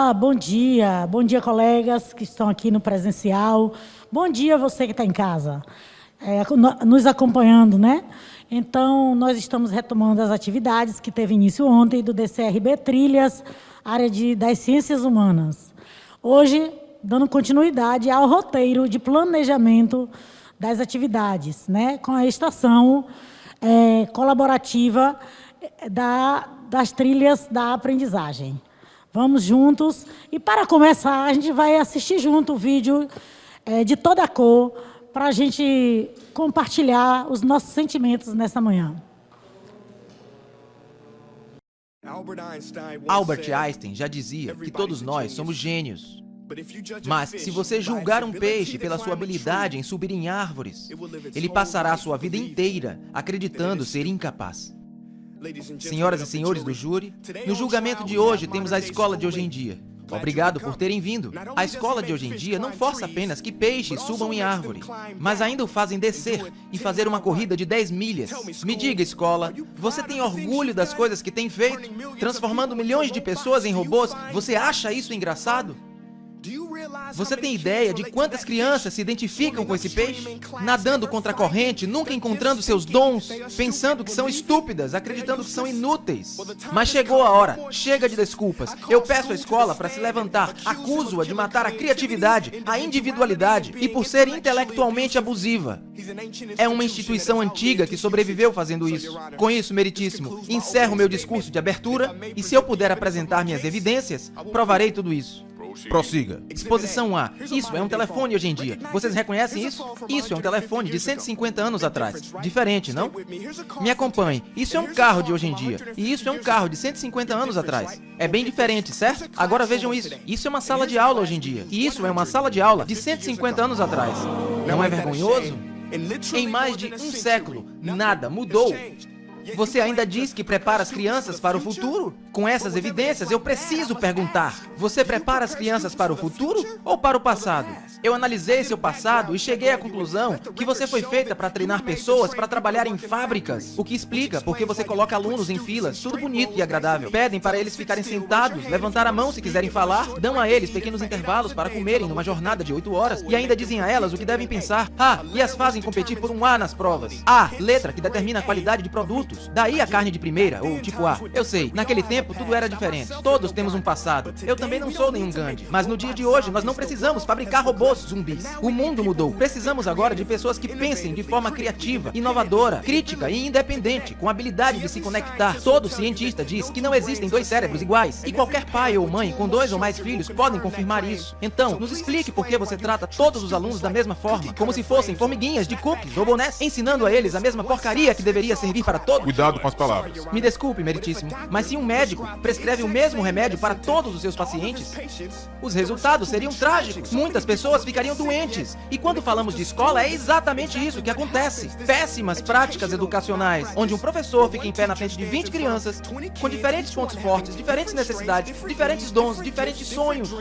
Olá, bom dia colegas que estão aqui no presencial, bom dia você que está em casa, nos acompanhando, né? Então, nós estamos retomando as atividades que teve início ontem do DCRB Trilhas, área das Ciências Humanas. Hoje, dando continuidade ao roteiro de planejamento das atividades, né? Com a estação colaborativa das trilhas da aprendizagem. Vamos juntos. E, para começar, a gente vai assistir junto o vídeo de toda a cor para a gente compartilhar os nossos sentimentos nessa manhã. Albert Einstein já dizia que todos nós somos gênios. Mas, se você julgar um peixe pela sua habilidade em subir em árvores, ele passará a sua vida inteira acreditando ser incapaz. Senhoras e senhores do júri, no julgamento de hoje temos a escola de hoje em dia. Obrigado por terem vindo. A escola de hoje em dia não força apenas que peixes subam em árvore, mas ainda o fazem descer e fazer uma corrida de 10 milhas. Me diga, escola, você tem orgulho das coisas que tem feito? Transformando milhões de pessoas em robôs, você acha isso engraçado? Você tem ideia de quantas crianças se identificam com esse peixe? Nadando contra a corrente, nunca encontrando seus dons, pensando que são estúpidas, acreditando que são inúteis. Mas chegou a hora, chega de desculpas. Eu peço à escola para se levantar, acuso-a de matar a criatividade, a individualidade e por ser intelectualmente abusiva. É uma instituição antiga que sobreviveu fazendo isso. Com isso, meritíssimo, encerro meu discurso de abertura e, se eu puder apresentar minhas evidências, provarei tudo isso. Prossiga. Exposição A. Isso é um telefone hoje em dia. Vocês reconhecem isso? Isso é um telefone de 150 anos atrás. Diferente, não? Me acompanhe. Isso é um carro de hoje em dia. E isso é um carro de 150 anos atrás. É bem diferente, certo? Agora vejam isso. Isso é uma sala de aula hoje em dia. E isso é uma sala de aula de 150 anos atrás. Não é vergonhoso? Em mais de um século, nada mudou. Você ainda diz que prepara as crianças para o futuro? Com essas evidências, eu preciso perguntar: você prepara as crianças para o futuro ou para o passado? Eu analisei seu passado e cheguei à conclusão que você foi feita para treinar pessoas para trabalhar em fábricas. O que explica porque você coloca alunos em filas, tudo bonito e agradável. Pedem para eles ficarem sentados, levantar a mão se quiserem falar, dão a eles pequenos intervalos para comerem numa jornada de 8 horas e ainda dizem a elas o que devem pensar. E as fazem competir por um A nas provas. A, letra que determina a qualidade de produtos. Daí a carne de primeira, ou tipo A. Eu sei, naquele tempo tudo era diferente. Todos temos um passado. Eu também não sou nenhum Gandhi. Mas no dia de hoje nós não precisamos fabricar robôs zumbis. O mundo mudou. Precisamos agora de pessoas que pensem de forma criativa, inovadora, crítica e independente, com habilidade de se conectar. Todo cientista diz que não existem dois cérebros iguais. E qualquer pai ou mãe com 2 ou mais filhos podem confirmar isso. Então, nos explique por que você trata todos os alunos da mesma forma, como se fossem formiguinhas de cookies ou bonés, ensinando a eles a mesma porcaria que deveria servir para todos. Cuidado com as palavras. Me desculpe, meritíssimo, mas se um médico prescreve o mesmo remédio para todos os seus pacientes, os resultados seriam trágicos. Muitas pessoas ficariam doentes. E quando falamos de escola, é exatamente isso que acontece. Péssimas práticas educacionais, onde um professor fica em pé na frente de 20 crianças, com diferentes pontos fortes, diferentes necessidades, diferentes dons, diferentes sonhos.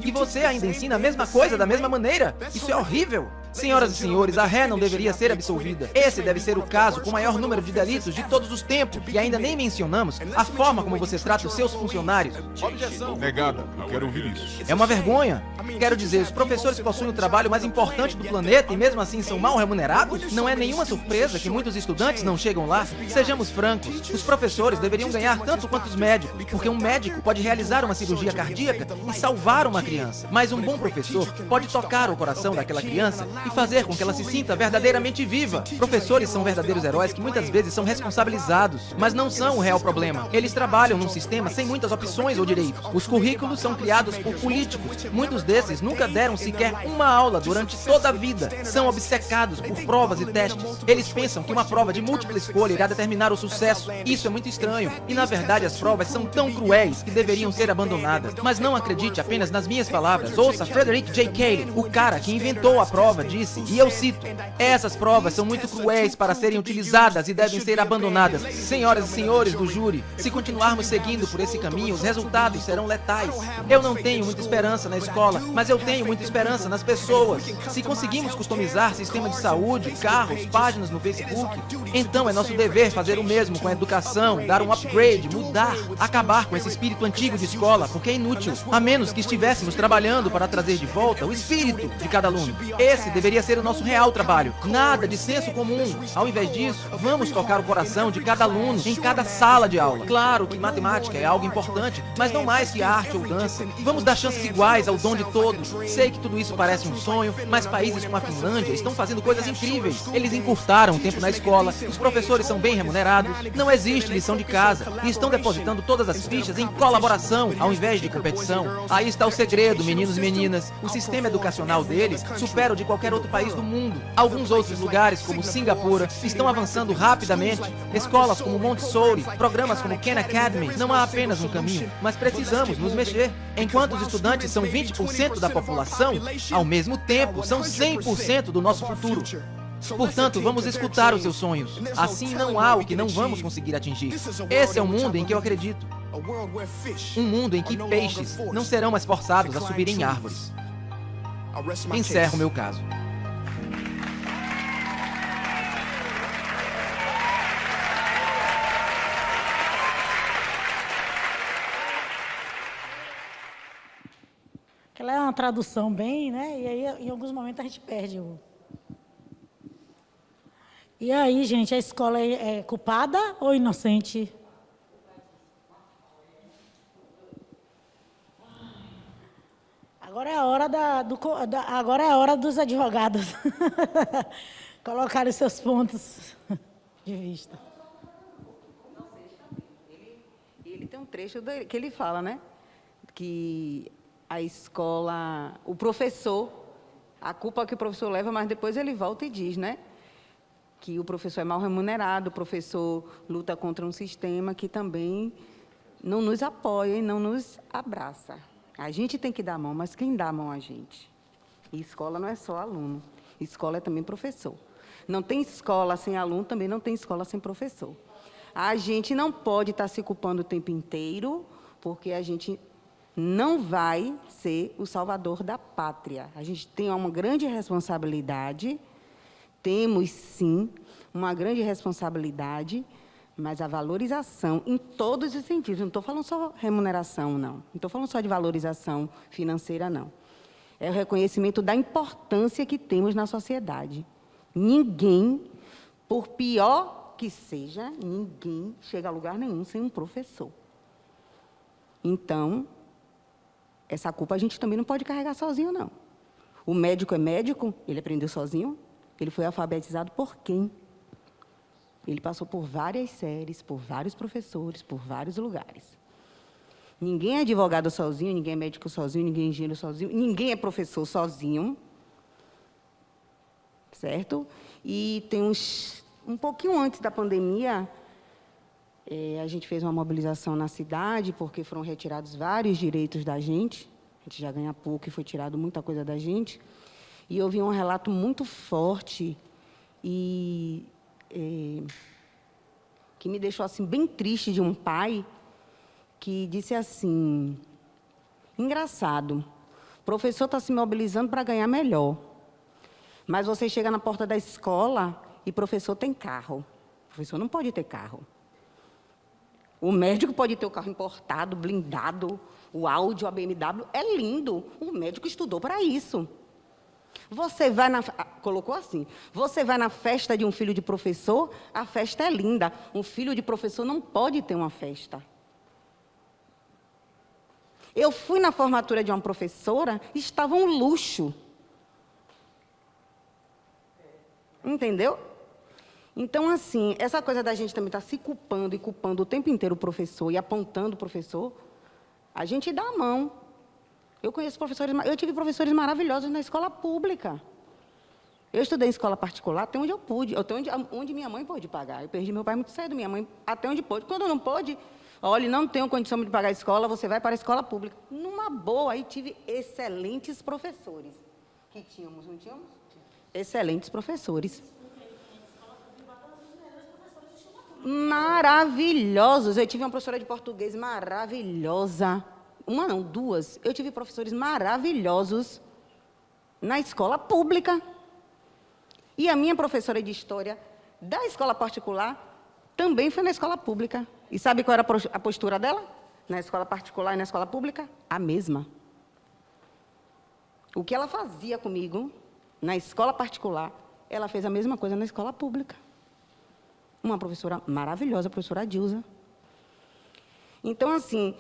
E você ainda ensina a mesma coisa da mesma maneira? Isso é horrível! Senhoras e senhores, a ré não deveria ser absolvida. Esse deve ser o caso com o maior número de delitos de todos os tempos. E ainda nem mencionamos a forma como você trata os seus funcionários. Objeção. Negada. Eu quero ouvir isso. É uma vergonha. Quero dizer, os professores possuem o trabalho mais importante do planeta e mesmo assim são mal remunerados? Não é nenhuma surpresa que muitos estudantes não chegam lá. Sejamos francos, os professores deveriam ganhar tanto quanto os médicos, porque um médico pode realizar uma cirurgia cardíaca e salvar uma criança. Mas um bom professor pode tocar o coração daquela criança e fazer com que ela se sinta verdadeiramente viva. Professores são verdadeiros heróis que muitas vezes são responsabilizados, mas não são o real problema. Eles trabalham num sistema sem muitas opções ou direitos. Os currículos são criados por políticos. Muitos desses nunca deram sequer uma aula durante toda a vida. São obcecados por provas e testes. Eles pensam que uma prova de múltipla escolha irá determinar o sucesso. Isso é muito estranho. E na verdade as provas são tão cruéis que deveriam ser abandonadas. Mas não acredite apenas nas minhas Minhas palavras, ouça Frederick J. Cayley, o cara que inventou a prova, disse, e eu cito: essas provas são muito cruéis para serem utilizadas e devem ser abandonadas. Senhoras e senhores do júri, se continuarmos seguindo por esse caminho, os resultados serão letais. Eu não tenho muita esperança na escola, mas eu tenho muita esperança nas pessoas. Se conseguimos customizar sistema de saúde, carros, páginas no Facebook, então é nosso dever fazer o mesmo com a educação, dar um upgrade, mudar, acabar com esse espírito antigo de escola, porque é inútil, a menos que estivéssemos trabalhando para trazer de volta o espírito de cada aluno. Esse deveria ser o nosso real trabalho, nada de senso comum. Ao invés disso, vamos tocar o coração de cada aluno em cada sala de aula. Claro que matemática é algo importante, mas não mais que arte ou dança. Vamos dar chances iguais ao dom de todos. Sei que tudo isso parece um sonho, mas países como a Finlândia estão fazendo coisas incríveis. Eles encurtaram o tempo na escola, os professores são bem remunerados, não existe lição de casa e estão depositando todas as fichas em colaboração ao invés de competição. Aí está o segredo, meninos e meninas. O sistema educacional deles supera o de qualquer outro país do mundo. Alguns outros lugares, como Singapura, estão avançando rapidamente. Escolas como Montessori, programas como Khan Academy, não há apenas um caminho, mas precisamos nos mexer. Enquanto os estudantes são 20% da população, ao mesmo tempo são 100% do nosso futuro. Portanto, vamos escutar os seus sonhos. Assim não há o que não vamos conseguir atingir. Esse é o mundo em que eu acredito. Um mundo em que peixes não serão mais forçados a subir em árvores. Encerro meu caso. Aquela é uma tradução bem, né? E aí, em alguns momentos, a gente perde o... E aí, gente, a escola é culpada ou inocente? Agora é a hora agora é a hora dos advogados colocarem seus pontos de vista. Ele tem um trecho que ele fala, né? Que a escola, o professor, a culpa que o professor leva, mas depois ele volta e diz, né? Que o professor é mal remunerado, o professor luta contra um sistema que também não nos apoia e não nos abraça. A gente tem que dar a mão, mas quem dá a mão a gente? E escola não é só aluno, escola é também professor. Não tem escola sem aluno, também não tem escola sem professor. A gente não pode estar se culpando o tempo inteiro, porque a gente não vai ser o salvador da pátria. A gente tem uma grande responsabilidade. Temos, sim, uma grande responsabilidade, mas a valorização em todos os sentidos. Não estou falando só remuneração, não. Não estou falando só de valorização financeira, não. É o reconhecimento da importância que temos na sociedade. Ninguém, por pior que seja, ninguém chega a lugar nenhum sem um professor. Então, essa culpa a gente também não pode carregar sozinho, não. O médico é médico, ele aprendeu sozinho. Ele foi alfabetizado por quem? Ele passou por várias séries, por vários professores, por vários lugares. Ninguém é advogado sozinho, ninguém é médico sozinho, ninguém é engenheiro sozinho, ninguém é professor sozinho. Certo? E tem um pouquinho antes da pandemia, a gente fez uma mobilização na cidade, porque foram retirados vários direitos da gente. A gente já ganha pouco e foi tirado muita coisa da gente. E eu vi um relato muito forte e que me deixou assim bem triste, de um pai que disse assim: engraçado, o professor está se mobilizando para ganhar melhor, mas você chega na porta da escola e o professor tem carro. O professor não pode ter carro. O médico pode ter o carro importado, blindado, o Audi, a BMW, é lindo. O médico estudou para isso. Você vai colocou assim, você vai na festa de um filho de professor, a festa é linda. Um filho de professor não pode ter uma festa. Eu fui na formatura de uma professora, estava um luxo. Entendeu? Então, assim, essa coisa da gente também estar se culpando e culpando o tempo inteiro o professor e apontando o professor, a gente dá a mão. Eu tive professores maravilhosos na escola pública. Eu estudei em escola particular até onde eu pude, até onde minha mãe pôde pagar. Eu perdi meu pai muito cedo, minha mãe até onde pôde. Quando não pôde, Olha, não tenho condição de pagar a escola, você vai para a escola pública. Numa boa, aí tive excelentes professores. Que tínhamos, não tínhamos? Excelentes professores. Maravilhosos. Eu tive uma professora de português maravilhosa. Uma não, duas. Eu tive professores maravilhosos na escola pública. E a minha professora de história da escola particular também foi na escola pública. E sabe qual era a postura dela? Na escola particular e na escola pública? A mesma. O que ela fazia comigo na escola particular, ela fez a mesma coisa na escola pública. Uma professora maravilhosa, a professora Dilza. Então, assim,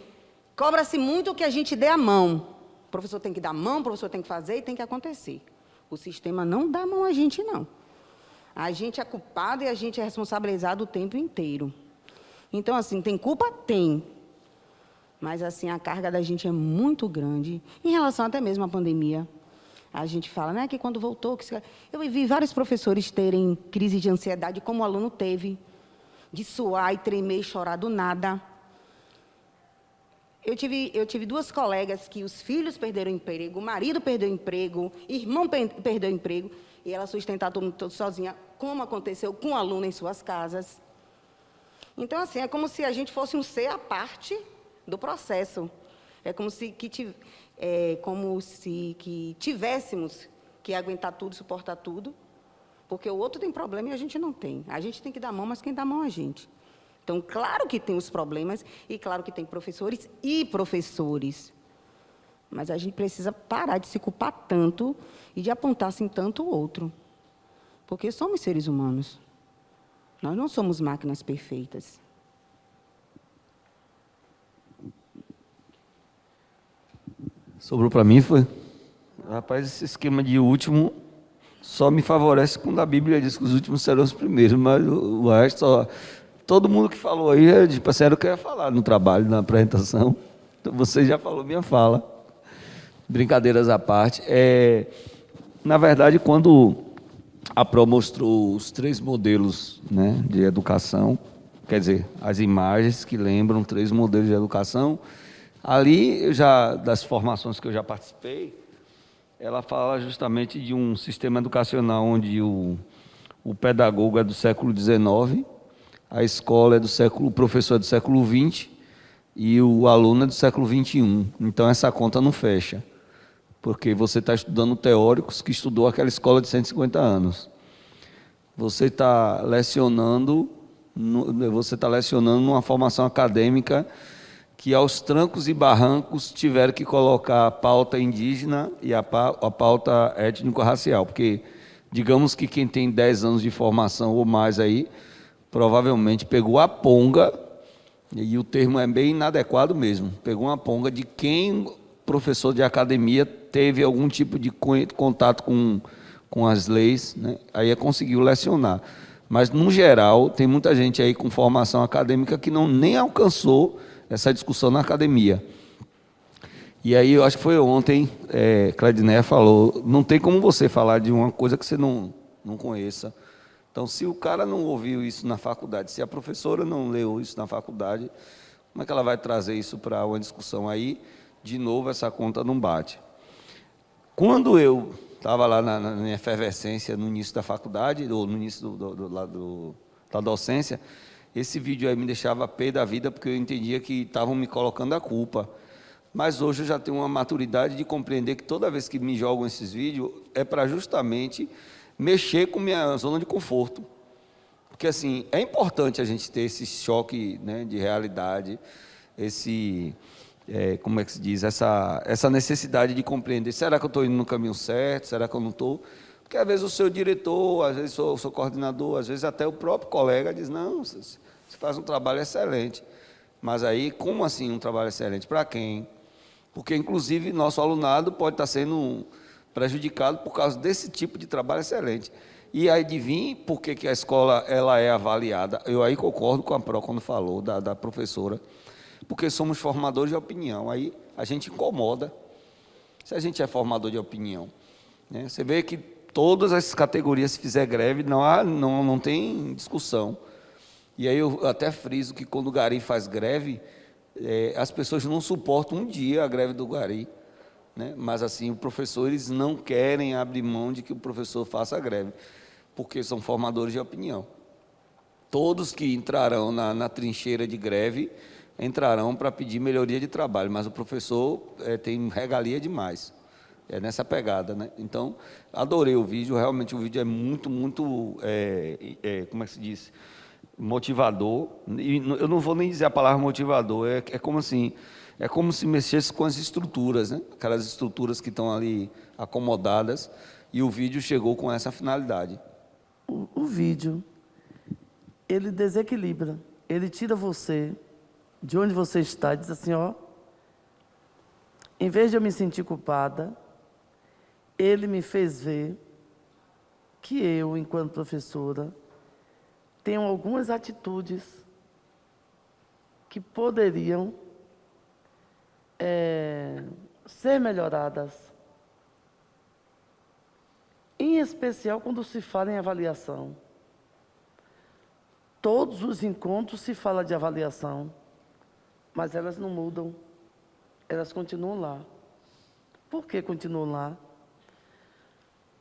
cobra-se muito que a gente dê a mão. O professor tem que dar a mão, o professor tem que fazer e tem que acontecer. O sistema não dá a mão a gente, não. A gente é culpado e a gente é responsabilizado o tempo inteiro. Então, assim, tem culpa? Tem. Mas, assim, a carga da gente é muito grande. Em relação até mesmo à pandemia. A gente fala, né, que quando voltou... Eu vi vários professores terem crise de ansiedade, como o aluno teve, de suar e tremer e chorar do nada. Eu tive duas colegas que os filhos perderam o emprego, o marido perdeu o emprego, o irmão perdeu o emprego, e ela sustentar todo sozinha, como aconteceu com o aluno em suas casas. Então, assim, é como se a gente fosse um ser à parte do processo. É como se tivéssemos que aguentar tudo, suportar tudo, porque o outro tem problema e a gente não tem. A gente tem que dar mão, mas quem dá mão é a gente. Então, claro que tem os problemas e claro que tem professores e professores. Mas a gente precisa parar de se culpar tanto e de apontar assim tanto o outro. Porque somos seres humanos. Nós não somos máquinas perfeitas. Sobrou para mim, foi? Rapaz, esse esquema de último só me favorece quando a Bíblia diz que os últimos serão os primeiros, mas o resto só... Todo mundo que falou aí, tipo, era o que eu ia falar no trabalho, na apresentação. Então, você já falou minha fala. Brincadeiras à parte. Na verdade, quando a Pro mostrou os 3 modelos, né, de educação, quer dizer, as imagens que lembram 3 modelos de educação, ali, das formações que eu já participei, ela fala justamente de um sistema educacional onde o pedagogo é do século XIX, a escola o professor é do século XX e o aluno é do século XXI. Então, essa conta não fecha, porque você está estudando teóricos que estudou aquela escola de 150 anos. Você está lecionando numa formação acadêmica que, aos trancos e barrancos, tiveram que colocar a pauta indígena e a pauta étnico-racial, porque, digamos que quem tem 10 anos de formação ou mais aí, provavelmente pegou a ponga, e o termo é bem inadequado mesmo, pegou uma ponga de quem, professor de academia, teve algum tipo de contato com as leis, né? Aí conseguiu lecionar. Mas, no geral, tem muita gente aí com formação acadêmica que nem alcançou essa discussão na academia. E aí, eu acho que foi ontem, Claudineia falou, não tem como você falar de uma coisa que você não conheça. Então, se o cara não ouviu isso na faculdade, se a professora não leu isso na faculdade, como é que ela vai trazer isso para uma discussão aí? De novo, essa conta não bate. Quando eu estava lá na minha efervescência no início da faculdade, ou no início da docência, esse vídeo aí me deixava pé da vida, porque eu entendia que estavam me colocando a culpa. Mas hoje eu já tenho uma maturidade de compreender que toda vez que me jogam esses vídeos, é para justamente mexer com minha zona de conforto. Porque, assim, é importante a gente ter esse choque, né, de realidade, como é que se diz, essa necessidade de compreender, será que eu estou indo no caminho certo, será que eu não estou? Porque, às vezes, o seu diretor, às vezes, o seu coordenador, às vezes, até o próprio colega diz, não, você faz um trabalho excelente. Mas aí, como assim um trabalho excelente? Para quem? Porque, inclusive, nosso alunado pode estar sendo prejudicado por causa desse tipo de trabalho excelente. E aí, adivinhe por que a escola ela é avaliada. Eu aí concordo com a Pro quando falou, da professora, porque somos formadores de opinião. Aí a gente incomoda se a gente é formador de opinião, né? Você vê que todas as categorias, se fizer greve, não tem discussão. E aí eu até friso que quando o Gari faz greve, as pessoas não suportam um dia a greve do Gari, né? Mas assim, os professores não querem abrir mão de que o professor faça a greve, porque são formadores de opinião. Todos que entrarão na trincheira de greve entrarão para pedir melhoria de trabalho, mas o professor tem regalia demais. É nessa pegada, né? Então, adorei o vídeo, realmente o vídeo é muito, como é que se diz? Motivador. E eu não vou nem dizer a palavra motivador, é como assim, é como se mexesse com as estruturas, né? Aquelas estruturas que estão ali acomodadas, e o vídeo chegou com essa finalidade. O vídeo, ele desequilibra, ele tira você de onde você está e diz assim, ó, em vez de eu me sentir culpada, ele me fez ver que eu, enquanto professora, tenho algumas atitudes que poderiam ser melhoradas. Em especial quando se fala em avaliação. Todos os encontros se fala de avaliação, mas elas não mudam, elas continuam lá. Por que continuam lá?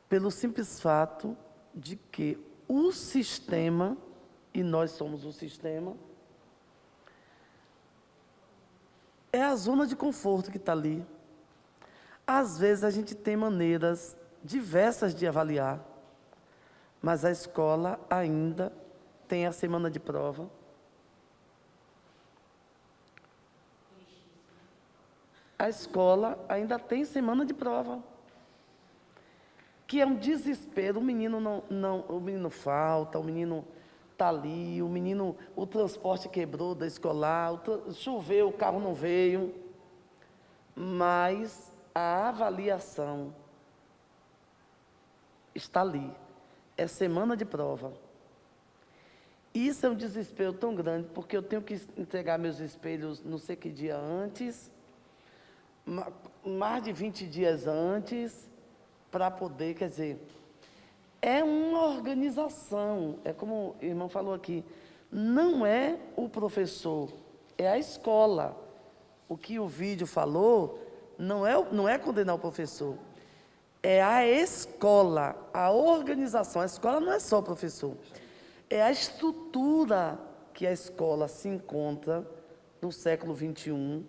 Pelo simples fato de que o sistema, e nós somos o sistema, é a zona de conforto que está ali. Às vezes a gente tem maneiras diversas de avaliar, mas a escola ainda tem a semana de prova. A escola ainda tem semana de prova, que é um desespero. O menino o menino falta, o menino está ali, o transporte quebrou da escolar, choveu, o carro não veio, mas a avaliação está ali, é semana de prova. Isso é um desespero tão grande, porque eu tenho que entregar meus espelhos não sei que dia antes, mais de 20 dias antes, para poder, quer dizer, é uma organização, é como o irmão falou aqui, não é o professor, é a escola. O que o vídeo falou não é condenar o professor, é a escola, a organização. A escola não é só o professor, é a estrutura que a escola se encontra no século XXI,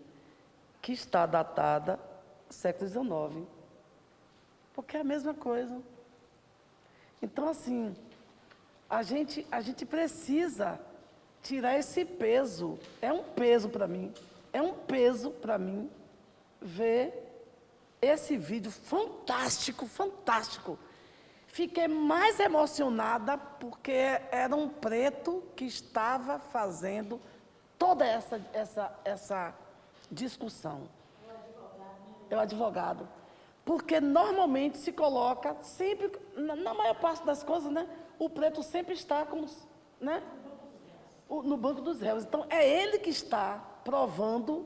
que está datada do século XIX, porque é a mesma coisa. Então, assim, a gente precisa tirar esse peso. É um peso para mim. É um peso para mim ver esse vídeo fantástico, fantástico. Fiquei mais emocionada porque era um preto que estava fazendo toda essa discussão. É o advogado. Porque normalmente se coloca sempre, na maior parte das coisas, né? O preto sempre está como, né? No banco dos réus. Então, é ele que está provando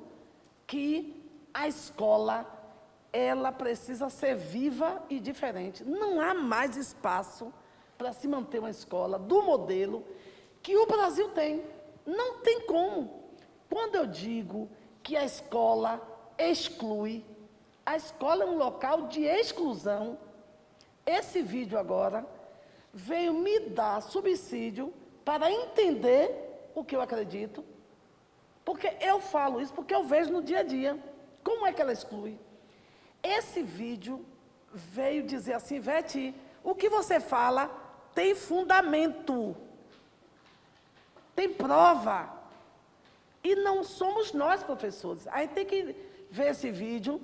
que a escola, ela precisa ser viva e diferente. Não há mais espaço para se manter uma escola do modelo que o Brasil tem. Não tem como. Quando eu digo que a escola exclui, a escola é um local de exclusão. Esse vídeo agora veio me dar subsídio para entender o que eu acredito, porque eu falo isso, porque eu vejo no dia a dia. Como é que ela exclui? Esse vídeo veio dizer assim, Ivete, o que você fala tem fundamento, tem prova. E não somos nós, professores. Aí tem que ver esse vídeo.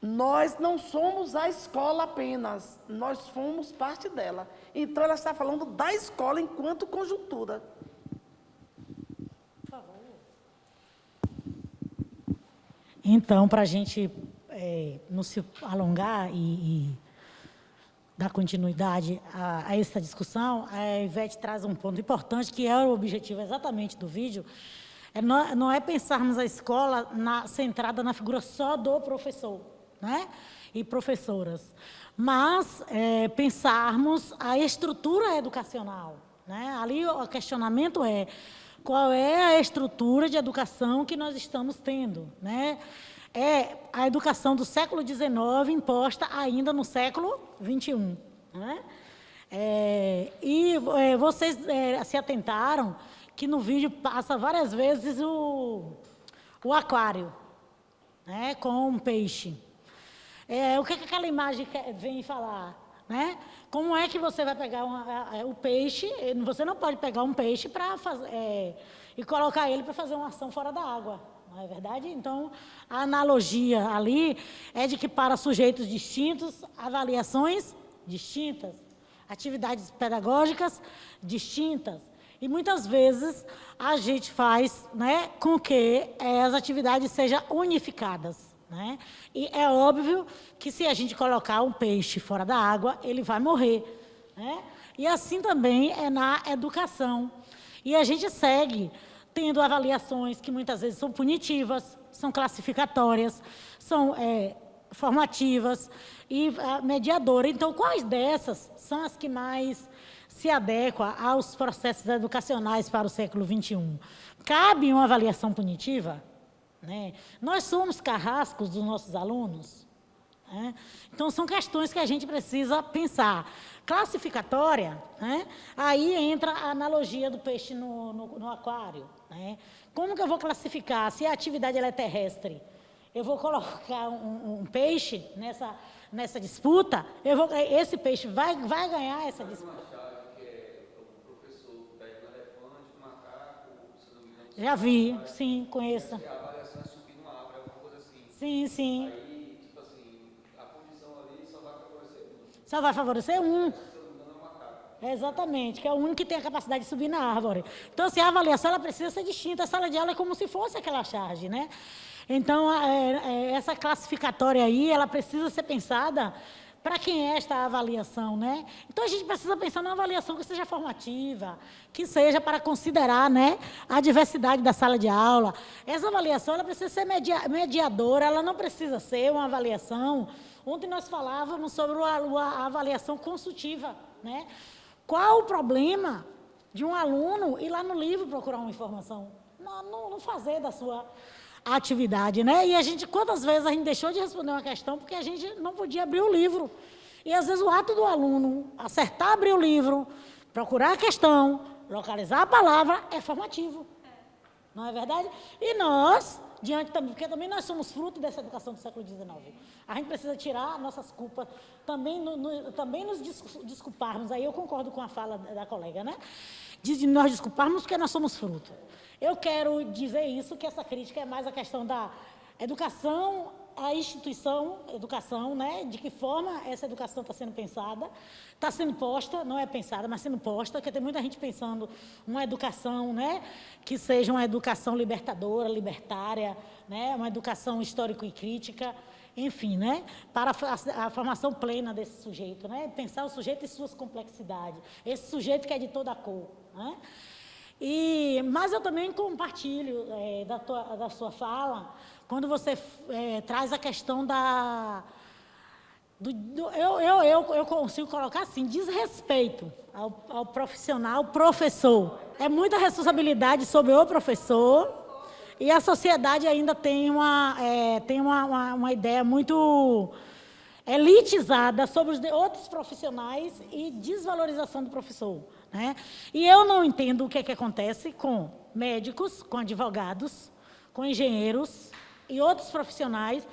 Nós não somos a escola apenas, nós somos parte dela. Então, ela está falando da escola enquanto conjuntura. Por favor. Então, para a gente não se alongar e dar continuidade a essa discussão, a Ivete traz um ponto importante, que é o objetivo exatamente do vídeo. Não é pensarmos a escola centrada na figura só do professor, né? E professoras, mas pensarmos a estrutura educacional, né? Ali o questionamento é qual é a estrutura de educação que nós estamos tendo, né? É a educação do século XIX imposta ainda no século XXI, né? Vocês se atentaram que no vídeo passa várias vezes o aquário, né, com um peixe. O que aquela imagem vem falar? Né? Como é que você vai pegar o peixe? Você não pode pegar um peixe e colocar ele para fazer uma ação fora da água, não é verdade? Então, a analogia ali é de que para sujeitos distintos, avaliações distintas, atividades pedagógicas distintas. E muitas vezes a gente faz, né, com que as atividades sejam unificadas. Né? E é óbvio que se a gente colocar um peixe fora da água, ele vai morrer. Né? E assim também é na educação. E a gente segue tendo avaliações que muitas vezes são punitivas, são classificatórias, são formativas e mediadoras. Então, quais dessas são as que mais se adequam aos processos educacionais para o século XXI? Cabe uma avaliação punitiva? Né? Nós somos carrascos dos nossos alunos. Né? Então, são questões que a gente precisa pensar. Classificatória, né? Aí entra a analogia do peixe no aquário. Né? Como que eu vou classificar? Se a atividade ela é terrestre, eu vou colocar um peixe nessa disputa, esse peixe vai ganhar essa disputa. Já vi, sim, conheço. Sim, sim. Aí, tipo assim, a condição ali só vai favorecer um. Só vai favorecer um. Exatamente, que é o único que tem a capacidade de subir na árvore. Então, assim, a avaliação ela precisa ser distinta. A sala de aula é como se fosse aquela charge, né? Então, essa classificatória aí, ela precisa ser pensada para quem é esta avaliação, né? Então, a gente precisa pensar numa avaliação que seja formativa, que seja para considerar, né, a diversidade da sala de aula. Essa avaliação ela precisa ser mediadora, ela não precisa ser uma avaliação. Ontem nós falávamos sobre a avaliação consultiva, né? Qual o problema de um aluno ir lá no livro procurar uma informação? Não fazer da sua atividade, né? E quantas vezes a gente deixou de responder uma questão porque a gente não podia abrir o livro. E às vezes o ato do aluno acertar abrir o livro, procurar a questão, localizar a palavra, é formativo. Não é verdade? E nós, porque também nós somos fruto dessa educação do século XIX. A gente precisa tirar nossas culpas, também nos desculparmos. Aí eu concordo com a fala da colega, né? De nós desculparmos porque nós somos fruto. Eu quero dizer isso, que essa crítica é mais a questão da educação, a instituição, educação, né? De que forma essa educação está sendo pensada, está sendo posta, não é pensada, mas sendo posta, porque tem muita gente pensando uma educação, né? Que seja uma educação libertadora, libertária, né? Uma educação histórico e crítica, enfim, né? Para a formação plena desse sujeito, né? Pensar o sujeito e suas complexidades, esse sujeito que é de toda a cor, né? Mas eu também compartilho da sua fala, quando você traz a questão eu consigo colocar assim, desrespeito ao profissional, professor. É muita responsabilidade sobre o professor, e a sociedade ainda tem uma ideia muito elitizada sobre os outros profissionais e desvalorização do professor. Né? E eu não entendo o que acontece com médicos, com advogados, com engenheiros e outros profissionais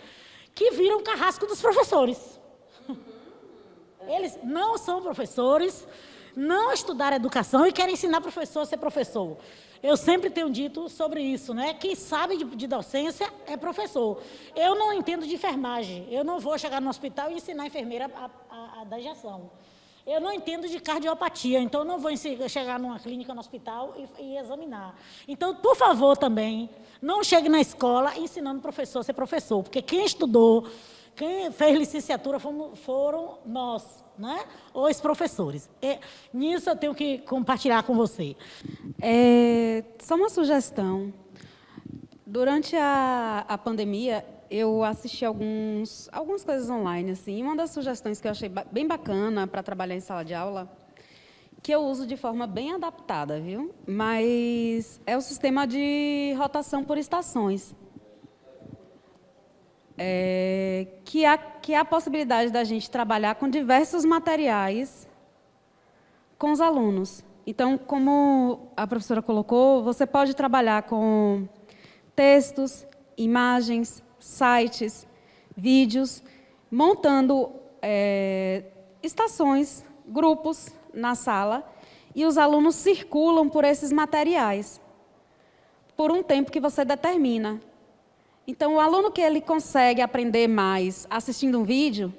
que viram carrasco dos professores. Eles não são professores, não estudaram educação e querem ensinar professor a ser professor. Eu sempre tenho dito sobre isso, né? Quem sabe de docência é professor. Eu não entendo de enfermagem. Eu não vou chegar no hospital e ensinar a enfermeira a dar injeção. Eu não entendo de cardiopatia, então eu não vou chegar numa clínica, no hospital e examinar. Então, por favor, também, não chegue na escola ensinando o professor a ser professor, porque quem estudou, quem fez licenciatura foram nós, né? Os professores. Nisso eu tenho que compartilhar com você. Só uma sugestão. Durante a pandemia, eu assisti algumas coisas online, assim. Uma das sugestões que eu achei bem bacana para trabalhar em sala de aula, que eu uso de forma bem adaptada, viu? Mas é o sistema de rotação por estações. Que há a possibilidade da gente trabalhar com diversos materiais com os alunos. Então, como a professora colocou, você pode trabalhar com textos, imagens, sites, vídeos, montando estações, grupos na sala, e os alunos circulam por esses materiais, por um tempo que você determina. Então, o aluno que ele consegue aprender mais assistindo um vídeo,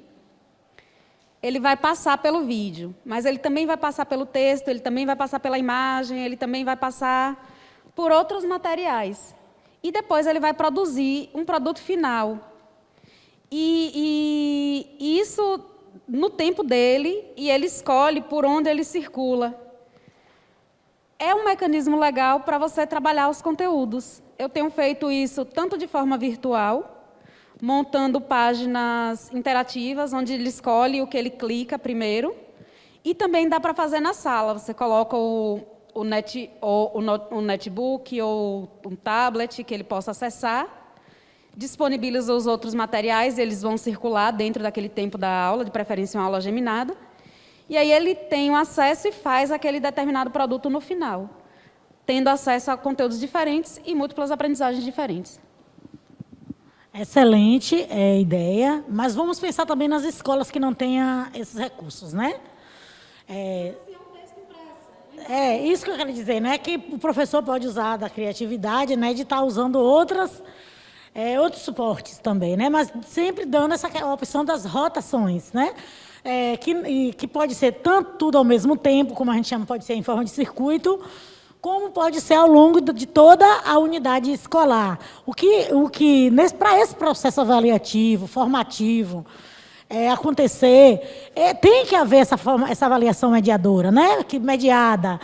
ele vai passar pelo vídeo, mas ele também vai passar pelo texto, ele também vai passar pela imagem, ele também vai passar por outros materiais. E depois ele vai produzir um produto final. E isso no tempo dele, e ele escolhe por onde ele circula. É um mecanismo legal para você trabalhar os conteúdos. Eu tenho feito isso tanto de forma virtual, montando páginas interativas, onde ele escolhe o que ele clica primeiro, e também dá para fazer na sala. Você coloca o netbook ou um tablet que ele possa acessar, disponibiliza os outros materiais, eles vão circular dentro daquele tempo da aula, de preferência uma aula geminada, e aí ele tem o acesso e faz aquele determinado produto no final, tendo acesso a conteúdos diferentes e múltiplas aprendizagens diferentes. Excelente ideia, mas vamos pensar também nas escolas que não tenham esses recursos, né? Isso que eu quero dizer, né? Que o professor pode usar da criatividade, né? De estar usando outros suportes também, né? Mas sempre dando essa opção das rotações, né? Que pode ser tanto tudo ao mesmo tempo, como a gente chama, pode ser em forma de circuito, como pode ser ao longo de toda a unidade escolar. Para esse processo avaliativo, formativo, acontecer, tem que haver essa avaliação mediadora, né? Mediada,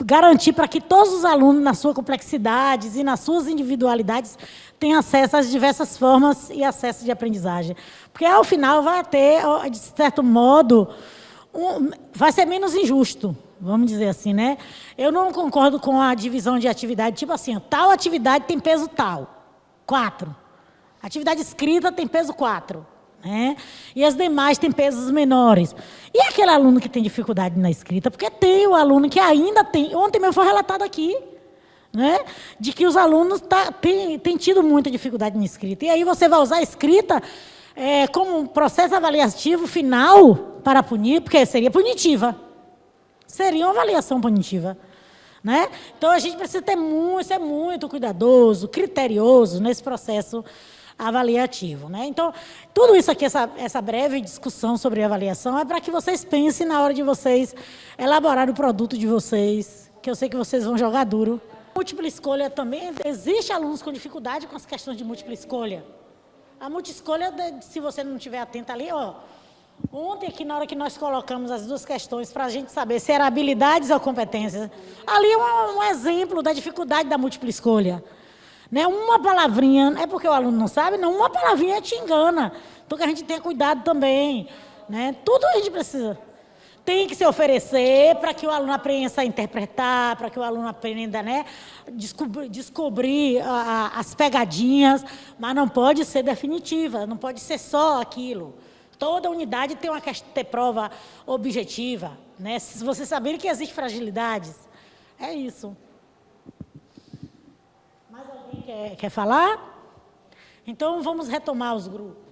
garantir para que todos os alunos, nas suas complexidades e nas suas individualidades, tenham acesso às diversas formas e acesso de aprendizagem. Porque, ao final, vai ter, de certo modo, vai ser menos injusto, vamos dizer assim, né? Eu não concordo com a divisão de atividade, tipo assim, tal atividade tem peso tal, 4. Atividade escrita tem peso 4. Né? E as demais têm pesos menores. E aquele aluno que tem dificuldade na escrita? Porque tem o aluno que ainda tem... Ontem mesmo foi relatado aqui, né? De que os alunos têm tido muita dificuldade na escrita. E aí você vai usar a escrita como um processo avaliativo final para punir, porque seria punitiva. Seria uma avaliação punitiva. Né? Então, a gente precisa ser muito cuidadoso, criterioso nesse processo avaliativo. Né? Então, tudo isso aqui, essa breve discussão sobre avaliação, é para que vocês pensem na hora de vocês elaborar o produto de vocês, que eu sei que vocês vão jogar duro. Múltipla escolha também, existe alunos com dificuldade com as questões de múltipla escolha. A múltipla escolha, se você não estiver atento ali, ontem aqui, na hora que nós colocamos as duas questões para a gente saber se era habilidades ou competências, ali é um exemplo da dificuldade da múltipla escolha. Né? Uma palavrinha, não é porque o aluno não sabe, não, uma palavrinha te engana. Então, que a gente tenha cuidado também. Né? Tudo a gente precisa. Tem que se oferecer para que o aluno aprenda a interpretar, para que o aluno aprenda, né, descobrir as pegadinhas, mas não pode ser definitiva, não pode ser só aquilo. Toda unidade tem que ter prova objetiva. Né? Se vocês saberem que existem fragilidades, é isso. Mais alguém quer falar? Então, vamos retomar os grupos.